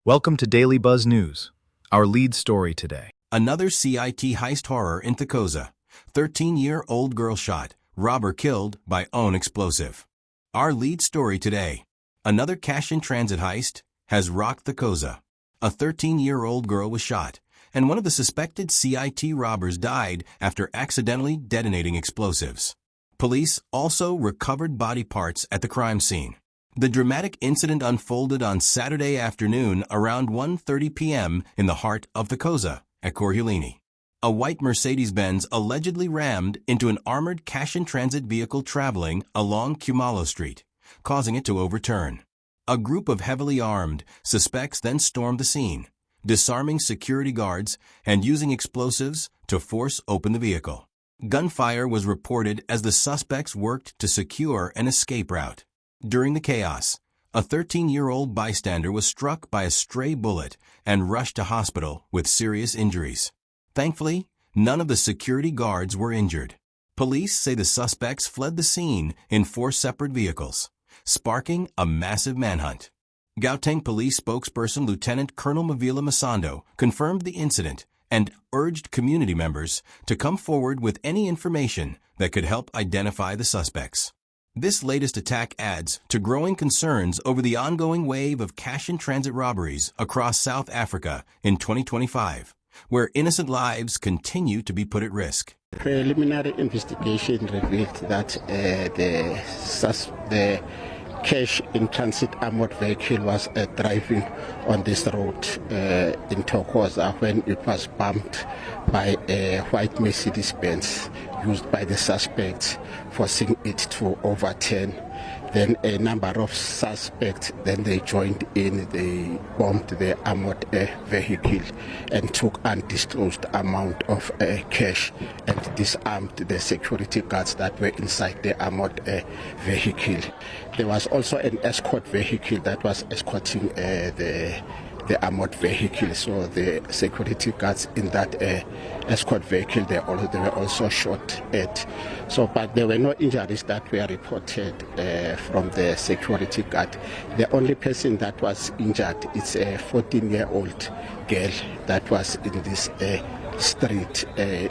Welcome to Daily Buzz News. Our lead story today. Another CIT heist horror in Thokoza. 13-year-old girl shot, robber killed by own explosive. Our lead story today. Another cash-in-transit heist has rocked Thokoza. A 13-year-old girl was shot, and one of the suspected CIT robbers died after accidentally detonating explosives. Police also recovered body parts at the crime scene. The dramatic incident unfolded on Saturday afternoon around 1:30 p.m. in the heart of Thokoza at Corhulini. A white Mercedes-Benz allegedly rammed into an armored cash-in-transit vehicle traveling along Kumalo Street, causing it to overturn. A group of heavily armed suspects then stormed the scene, disarming security guards and using explosives to force open the vehicle. Gunfire was reported as the suspects worked to secure an escape route. During the chaos, a 13-year-old bystander was struck by a stray bullet and rushed to hospital with serious injuries. Thankfully, none of the security guards were injured. Police say the suspects fled the scene in 4 separate vehicles, sparking a massive manhunt. Gauteng Police spokesperson Lieutenant Colonel Mavila Masando confirmed the incident and urged community members to come forward with any information that could help identify the suspects. This latest attack adds to growing concerns over the ongoing wave of cash-in-transit robberies across South Africa in 2025, where innocent lives continue to be put at risk. Preliminary investigation revealed that the cash-in-transit armored vehicle was driving on this road in Thokoza when it was bumped by a white Mercedes-Benz used by the suspects, forcing it to overturn. Then a number of suspects, then they joined in, they bombed the armored vehicle and took undisclosed amount of cash and disarmed the security guards that were inside the armored vehicle. There was also an escort vehicle that was escorting the armored vehicle, so the security guards in that escort vehicle, they were also shot at. So, but there were no injuries that were reported from the security guard. The only person that was injured is a 14-year-old girl that was in this street.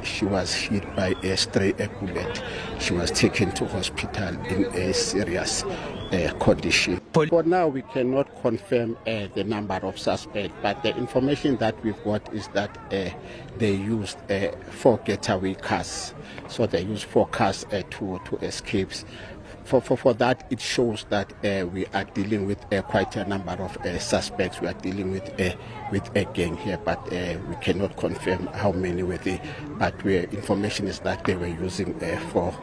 She was hit by a stray bullet. She was taken to hospital in a serious condition. For now, we cannot confirm the number of suspects, but the information that we've got is that they used 4 getaway cars. So they used 4 cars to escape. For that, it shows that we are dealing with quite a number of suspects. We are dealing with a gang here, but we cannot confirm how many were there. But information is that they were using 4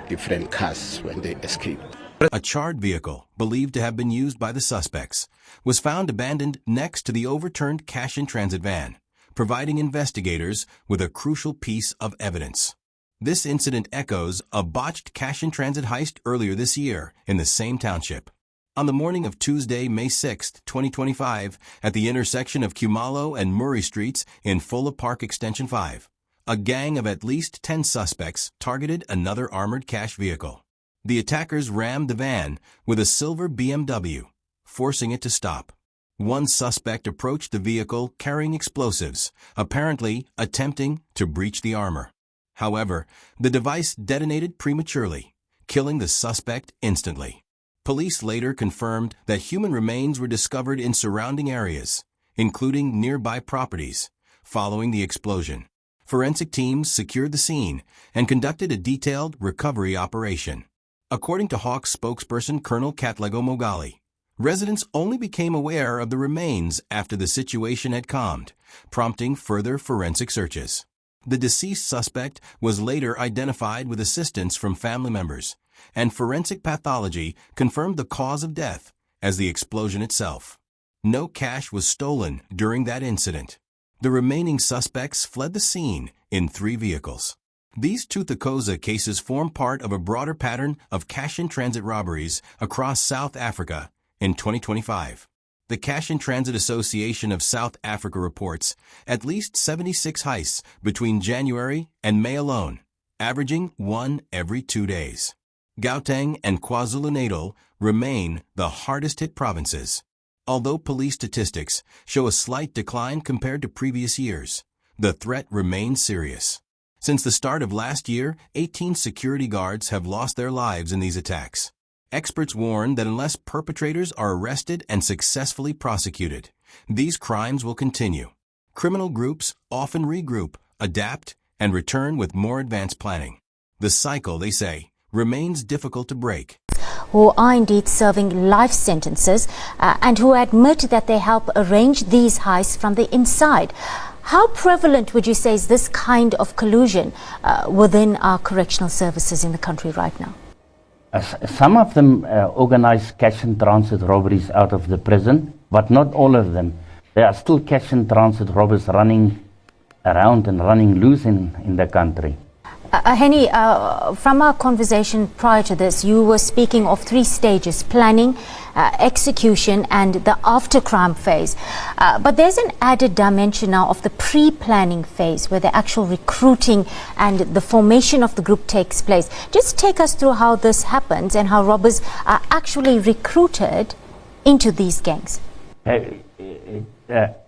different cars when they escaped. A charred vehicle, believed to have been used by the suspects, was found abandoned next to the overturned cash-in-transit van, providing investigators with a crucial piece of evidence. This incident echoes a botched cash-in-transit heist earlier this year in the same township. On the morning of Tuesday, May 6, 2025, at the intersection of Kumalo and Murray Streets in Fulla Park Extension 5, a gang of at least 10 suspects targeted another armored cash vehicle. The attackers rammed the van with a silver BMW, forcing it to stop. One suspect approached the vehicle carrying explosives, apparently attempting to breach the armor. However, the device detonated prematurely, killing the suspect instantly. Police later confirmed that human remains were discovered in surrounding areas, including nearby properties, following the explosion. Forensic teams secured the scene and conducted a detailed recovery operation. According to Hawks spokesperson Colonel Katlego Mogali, residents only became aware of the remains after the situation had calmed, prompting further forensic searches. The deceased suspect was later identified with assistance from family members, and forensic pathology confirmed the cause of death as the explosion itself. No cash was stolen during that incident. The remaining suspects fled the scene in 3 vehicles. These 2 Thokoza cases form part of a broader pattern of cash-in-transit robberies across South Africa in 2025. The Cash-in-Transit Association of South Africa reports at least 76 heists between January and May alone, averaging 1 every 2 days. Gauteng and KwaZulu-Natal remain the hardest-hit provinces. Although police statistics show a slight decline compared to previous years, the threat remains serious. Since the start of last year, 18 security guards have lost their lives in these attacks. Experts warn that unless perpetrators are arrested and successfully prosecuted, these crimes will continue. Criminal groups often regroup, adapt, and return with more advanced planning. The cycle, they say, remains difficult to break. Who are indeed serving life sentences and who admit that they help arrange these heists from the inside. How prevalent would you say is this kind of collusion within our correctional services in the country right now? Some of them organize cash and transit robberies out of the prison, but not all of them. There are still cash and transit robbers running around and running loose in the country. Henny, from our conversation prior to this, you were speaking of 3 stages: planning, execution, and the after-crime phase. But there's an added dimension now of the pre-planning phase, where the actual recruiting and the formation of the group takes place. Just take us through how this happens and how robbers are actually recruited into these gangs.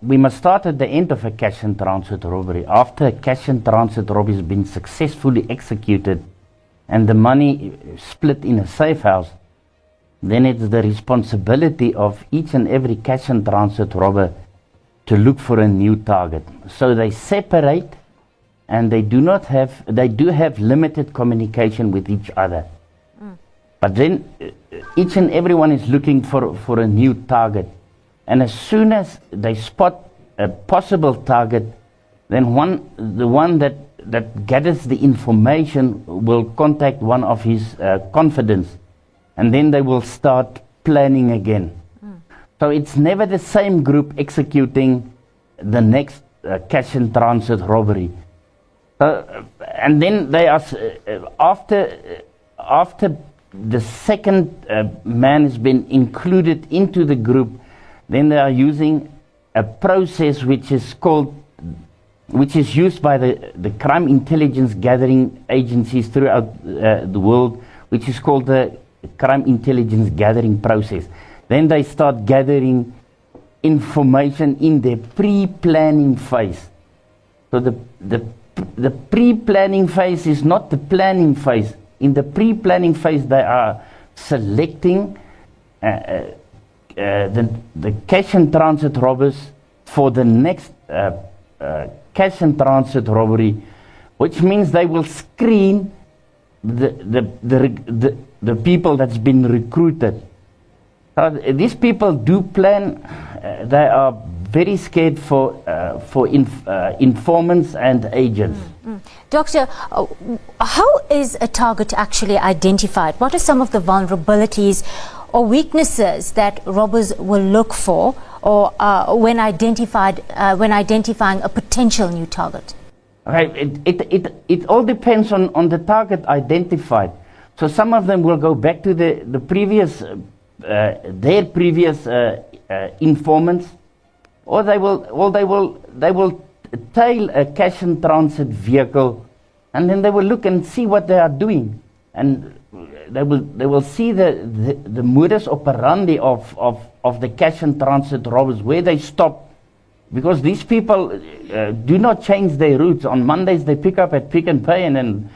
We must start at the end of a cash and transit robbery. After a cash and transit robbery has been successfully executed and the money split in a safe house, then it's the responsibility of each and every cash and transit robber to look for a new target. So they separate, and they do have limited communication with each other. But then each and everyone is looking for a new target. And as soon as they spot a possible target, then the one that gathers the information will contact one of his confidants, and then they will start planning again. So it's never the same group executing the next cash and transit robbery. And then they are after the second man has been included into the group, then they are using a process which is used by the crime intelligence gathering agencies throughout the world, which is called the crime intelligence gathering process. Then they start gathering information in their pre-planning phase. So the pre-planning phase is not the planning phase. In the pre-planning phase, they are selecting the cash and transit robbers for the next cash and transit robbery, which means they will screen the people that's been recruited. These people do plan. They are very scared for informants and agents. Doctor, how is a target actually identified? What are some of the vulnerabilities or weaknesses that robbers will look for, or when identifying a potential new target? Okay, it all depends on the target identified. So some of them will go back to the previous their previous informants, or they will tail a cash and transit vehicle, and then they will look and see what they are doing, and they will see the modus operandi of the cash and transit robbers, where they stop, because these people do not change their routes. On Mondays they pick up at Pick and Pay, and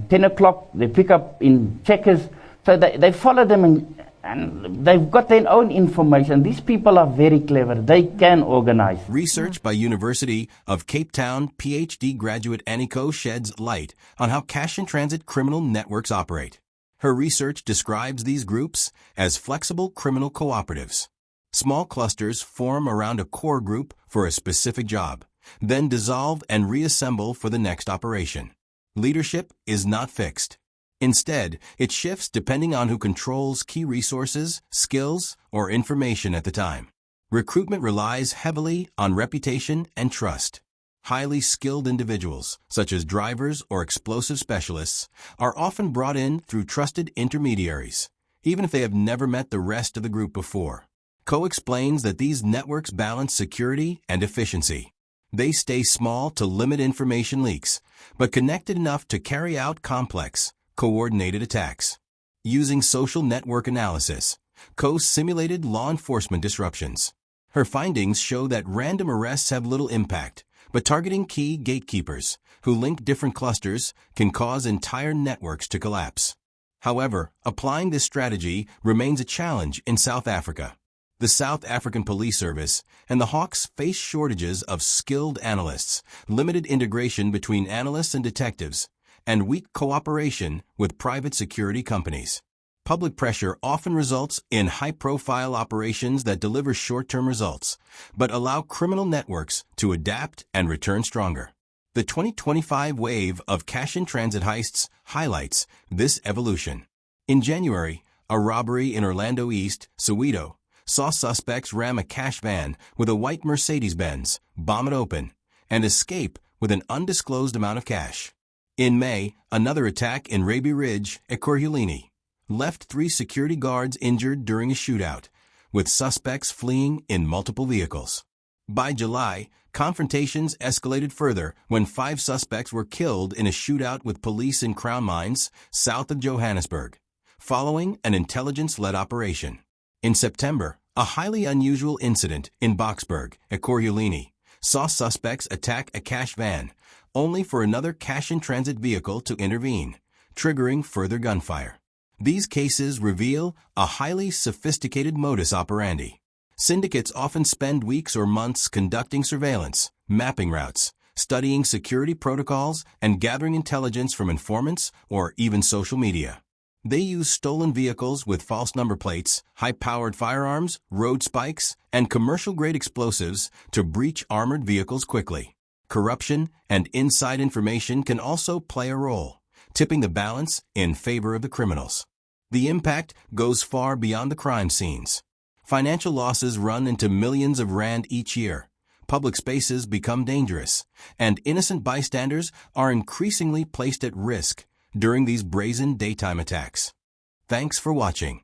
10 o'clock they pick up in Checkers. So they follow them, and they've got their own information. These people are very clever. They can organize. Research by University of Cape Town PhD graduate Aniko sheds light on how cash and transit criminal networks operate. Her research describes these groups as flexible criminal cooperatives. Small clusters form around a core group for a specific job, then dissolve and reassemble for the next operation. Leadership is not fixed. Instead, it shifts depending on who controls key resources, skills, or information at the time. Recruitment relies heavily on reputation and trust. Highly skilled individuals, such as drivers or explosive specialists, are often brought in through trusted intermediaries, even if they have never met the rest of the group before. Co explains that these networks balance security and efficiency. They stay small to limit information leaks, but connected enough to carry out complex, coordinated attacks. Using social network analysis, co-simulated law enforcement disruptions. Her findings show that random arrests have little impact, but targeting key gatekeepers, who link different clusters, can cause entire networks to collapse. However, applying this strategy remains a challenge in South Africa. The South African Police Service and the Hawks face shortages of skilled analysts, limited integration between analysts and detectives, and weak cooperation with private security companies. Public pressure often results in high-profile operations that deliver short-term results, but allow criminal networks to adapt and return stronger. The 2025 wave of cash-in-transit heists highlights this evolution. In January, a robbery in Orlando East, Soweto, saw suspects ram a cash van with a white Mercedes-Benz, bomb it open, and escape with an undisclosed amount of cash. In May, another attack in Raby Ridge, Ekurhuleni, left 3 security guards injured during a shootout, with suspects fleeing in multiple vehicles. By July, confrontations escalated further when 5 suspects were killed in a shootout with police in Crown Mines, south of Johannesburg, following an intelligence-led operation. In September, a highly unusual incident in Boksburg, Ekurhuleni, saw suspects attack a cash van, only for another cash-in-transit vehicle to intervene, triggering further gunfire. These cases reveal a highly sophisticated modus operandi. Syndicates often spend weeks or months conducting surveillance, mapping routes, studying security protocols, and gathering intelligence from informants or even social media. They use stolen vehicles with false number plates, high-powered firearms, road spikes, and commercial-grade explosives to breach armored vehicles quickly. Corruption and inside information can also play a role, tipping the balance in favor of the criminals. The impact goes far beyond the crime scenes. Financial losses run into millions of rand each year. Public spaces become dangerous, and innocent bystanders are increasingly placed at risk during these brazen daytime attacks. Thanks for watching.